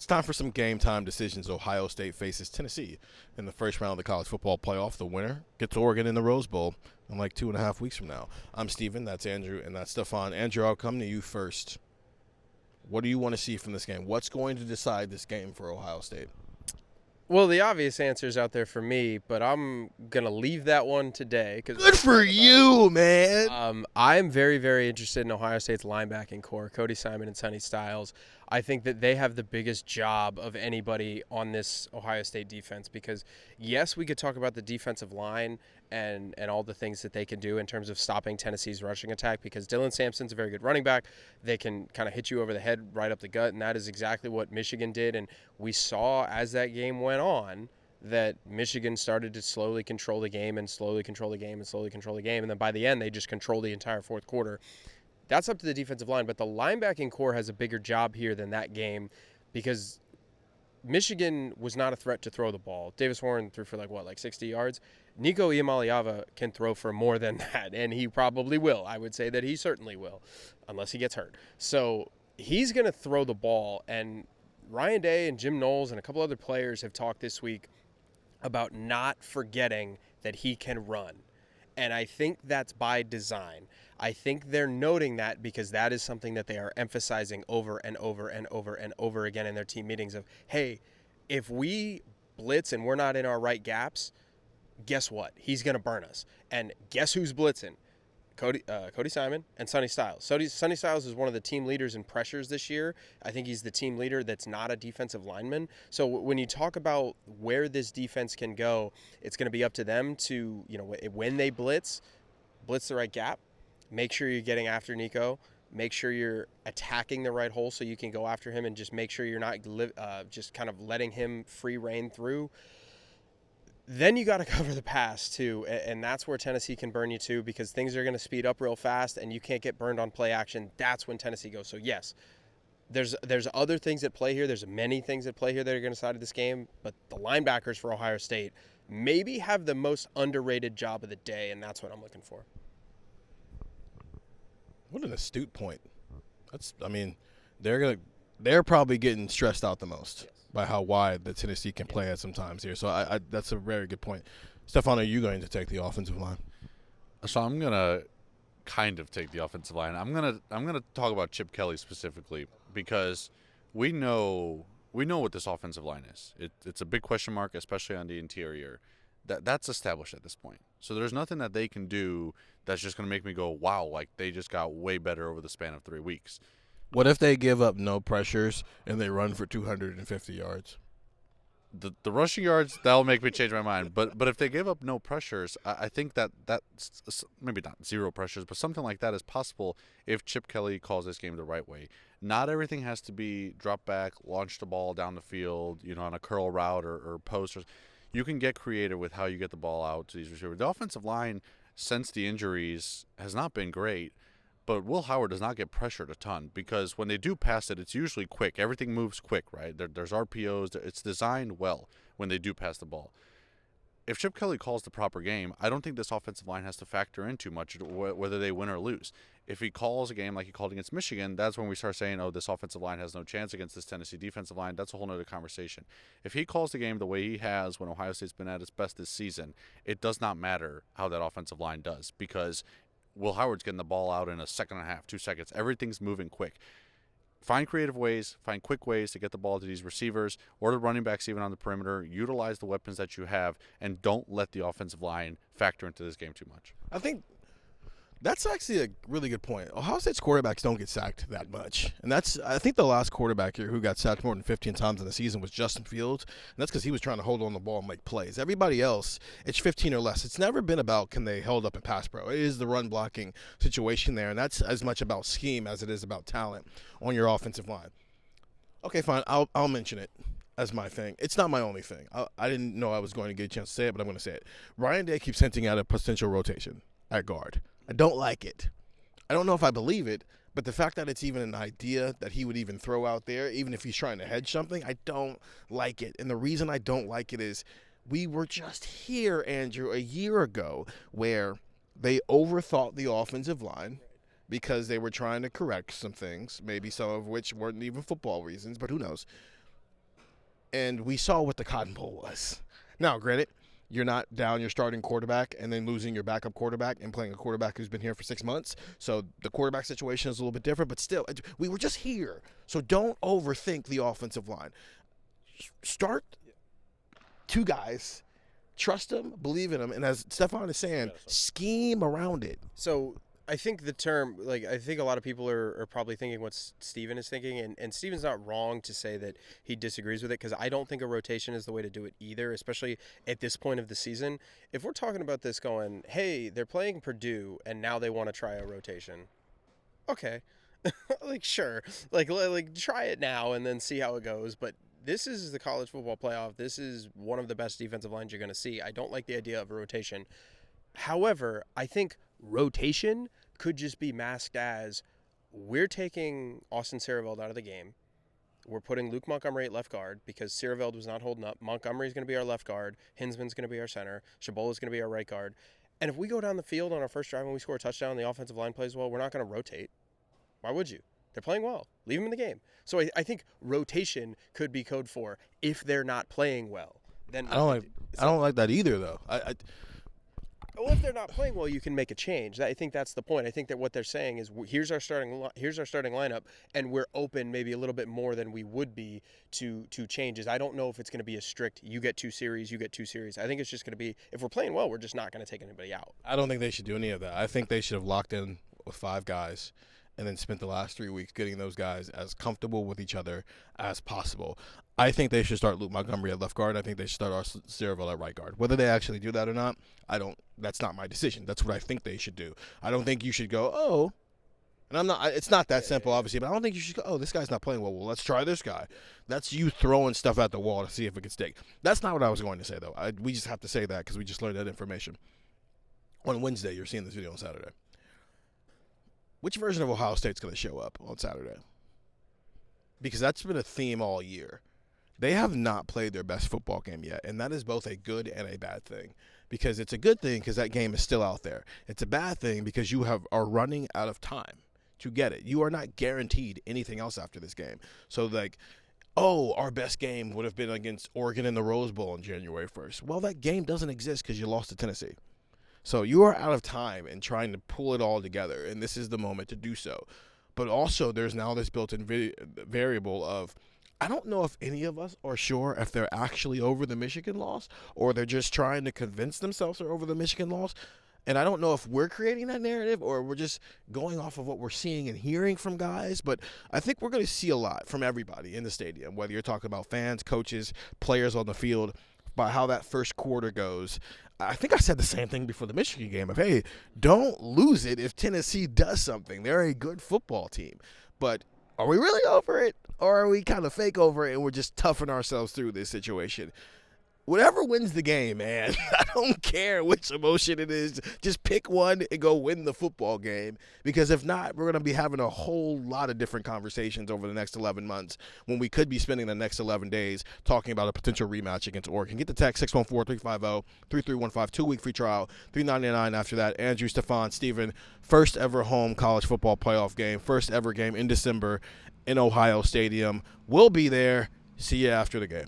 It's time for some game time decisions. Ohio State faces Tennessee in the first round of the college football playoff. The winner gets Oregon in the Rose Bowl in like 2.5 weeks from now. I'm Stephen, that's Andrew, and that's Stefan. Andrew, I'll come to you first. What do you want to see from this game? What's going to decide this game for Ohio State? Well, the obvious answer is out there for me, but I'm going to leave that one today. Good for you, man. I'm very, very interested in Ohio State's linebacking core, Cody Simon and Sonny Styles. I think that they have the biggest job of anybody on this Ohio State defense because, yes, we could talk about the defensive line and all the things that they can do in terms of stopping Tennessee's rushing attack because Dylan Sampson's a very good running back. They can kind of hit you over the head right up the gut, and that is exactly what Michigan did. And we saw as that game went on that Michigan started to slowly control the game and slowly control the game and slowly control the game. And then by the end, they just controlled the entire fourth quarter. That's up to the defensive line, but the linebacking core has a bigger job here than that game because Michigan was not a threat to throw the ball. Davis Warren threw for like 60 yards. Nico Iamaleava can throw for more than that, and he probably will. I would say that he certainly will, unless he gets hurt. So he's going to throw the ball, and Ryan Day and Jim Knowles and a couple other players have talked this week about not forgetting that he can run. And I think that's by design. I think they're noting that because that is something that they are emphasizing over and over and over and over again in their team meetings of, hey, if we blitz and we're not in our right gaps, guess what? He's going to burn us. And guess who's blitzing? Cody Simon and Sonny Styles. Sonny Styles is one of the team leaders in pressures this year. I think he's the team leader that's not a defensive lineman. So when you talk about where this defense can go, it's going to be up to them to, when they blitz the right gap, make sure you're getting after Nico, make sure you're attacking the right hole so you can go after him and just make sure you're not just kind of letting him free reign through. Then you got to cover the pass, too, and that's where Tennessee can burn you, too, because things are going to speed up real fast, and you can't get burned on play action. That's when Tennessee goes. So, yes, there's other things at play here. There's many things at play here that are going to decide this game, but the linebackers for Ohio State maybe have the most underrated job of the day, and that's what I'm looking for. What an astute point. They're probably getting stressed out the most by how wide the Tennessee can play at sometimes here. So that's a very good point. Stefan, are you going to take the offensive line? So I'm gonna kind of take the offensive line. I'm gonna talk about Chip Kelly specifically because we know what this offensive line is. It's a big question mark, especially on the interior. That's established at this point. So there's nothing that they can do that's just going to make me go, wow, like they just got way better over the span of 3 weeks. What if they give up no pressures and they run for 250 yards? The rushing yards, that'll make me change my mind. But if they give up no pressures, I think that's maybe not zero pressures, but something like that is possible if Chip Kelly calls this game the right way. Not everything has to be drop back, launch the ball down the field, on a curl route or post. You can get creative with how you get the ball out to these receivers. The offensive line, since the injuries, has not been great, but Will Howard does not get pressured a ton because when they do pass it, it's usually quick. Everything moves quick, right? There's RPOs. It's designed well when they do pass the ball. If Chip Kelly calls the proper game, I don't think this offensive line has to factor in too much whether they win or lose. If he calls a game like he called against Michigan, that's when we start saying, oh, this offensive line has no chance against this Tennessee defensive line. That's a whole other conversation. If he calls the game the way he has when Ohio State's been at its best this season, it does not matter how that offensive line does because Will Howard's getting the ball out in a second and a half, 2 seconds. Everything's moving quick. Find creative ways, find quick ways to get the ball to these receivers or the running backs even on the perimeter. Utilize the weapons that you have, and don't let the offensive line factor into this game too much. I think that's actually a really good point. Ohio State's quarterbacks don't get sacked that much. And I think the last quarterback here who got sacked more than 15 times in the season was Justin Fields. And that's because he was trying to hold on the ball and make plays. Everybody else, it's 15 or less. It's never been about can they hold up and pass pro. It is the run blocking situation there. And that's as much about scheme as it is about talent on your offensive line. Okay, fine. I'll mention it as my thing. It's not my only thing. I didn't know I was going to get a chance to say it, but I'm going to say it. Ryan Day keeps hinting at a potential rotation at guard. I don't like it. I don't know if I believe it, but the fact that it's even an idea that he would even throw out there, even if he's trying to hedge something, I don't like it. And the reason I don't like it is we were just here, Andrew, a year ago where they overthought the offensive line because they were trying to correct some things, maybe some of which weren't even football reasons, but who knows. and we saw what the Cotton Bowl was. Now, granted, you're not down your starting quarterback and then losing your backup quarterback and playing a quarterback who's been here for 6 months. So the quarterback situation is a little bit different, but still, we were just here. So don't overthink the offensive line. Start 2 guys, trust them, believe in them, and as Stefan is saying, scheme around it. So I think the term, I think a lot of people are probably thinking what Steven is thinking, and Steven's not wrong to say that he disagrees with it, because I don't think a rotation is the way to do it either, especially at this point of the season. If we're talking about this going, hey, they're playing Purdue, and now they want to try a rotation. Okay. Sure. Try it now and then see how it goes, but this is the college football playoff. This is one of the best defensive lines you're going to see. I don't like the idea of a rotation. However, I think rotation could just be masked as we're taking Austin Sierreveld out of the game. We're putting Luke Montgomery at left guard because Sierreveld was not holding up. Montgomery's going to be our left guard. Hinsman's going to be our center. Chabola's going to be our right guard. And if we go down the field on our first drive and we score a touchdown and the offensive line plays well, we're not going to rotate. Why would you? They're playing well. Leave them in the game. So I think rotation could be code for if they're not playing well. Then I don't like that either, though. Well, if they're not playing well, you can make a change. I think that's the point. I think that what they're saying is here's our starting lineup, and we're open maybe a little bit more than we would be to changes. I don't know if it's going to be a strict you get 2 series. I think it's just going to be if we're playing well, we're just not going to take anybody out. I don't think they should do any of that. I think they should have locked in with 5 guys and then spent the last 3 weeks getting those guys as comfortable with each other as possible. I think they should start Luke Montgomery at left guard. I think they should start Austin Sierreveld at right guard. Whether they actually do that or not, that's not my decision. That's what I think they should do. I don't think you should go, and it's not that simple, obviously, but I don't think you should go, this guy's not playing well. Well, let's try this guy. That's you throwing stuff at the wall to see if it can stick. That's not what I was going to say, though. We just have to say that because we just learned that information. On Wednesday, you're seeing this video on Saturday. Which version of Ohio State's going to show up on Saturday? Because that's been a theme all year. They have not played their best football game yet, and that is both a good and a bad thing. Because it's a good thing because that game is still out there. It's a bad thing because you are running out of time to get it. You are not guaranteed anything else after this game. So, our best game would have been against Oregon in the Rose Bowl on January 1st. Well, that game doesn't exist because you lost to Tennessee. So you are out of time and trying to pull it all together, and this is the moment to do so. But also there's now this built-in variable of I don't know if any of us are sure if they're actually over the Michigan loss or they're just trying to convince themselves they're over the Michigan loss. And I don't know if we're creating that narrative or we're just going off of what we're seeing and hearing from guys. But I think we're going to see a lot from everybody in the stadium, whether you're talking about fans, coaches, players on the field, about how that first quarter goes. I think I said the same thing before the Michigan game of, hey, don't lose it if Tennessee does something. They're a good football team. But are we really over it? Or are we kind of fake over it and we're just toughing ourselves through this situation? Whatever wins the game, man, I don't care which emotion it is. Just pick one and go win the football game. Because if not, we're going to be having a whole lot of different conversations over the next 11 months when we could be spending the next 11 days talking about a potential rematch against Oregon. Get the text 614-350-3315, 2-week free trial, $3.99 after that. Andrew, Stefan, Steven, first ever home college football playoff game, first ever game in December in Ohio Stadium. We'll be there. See you after the game.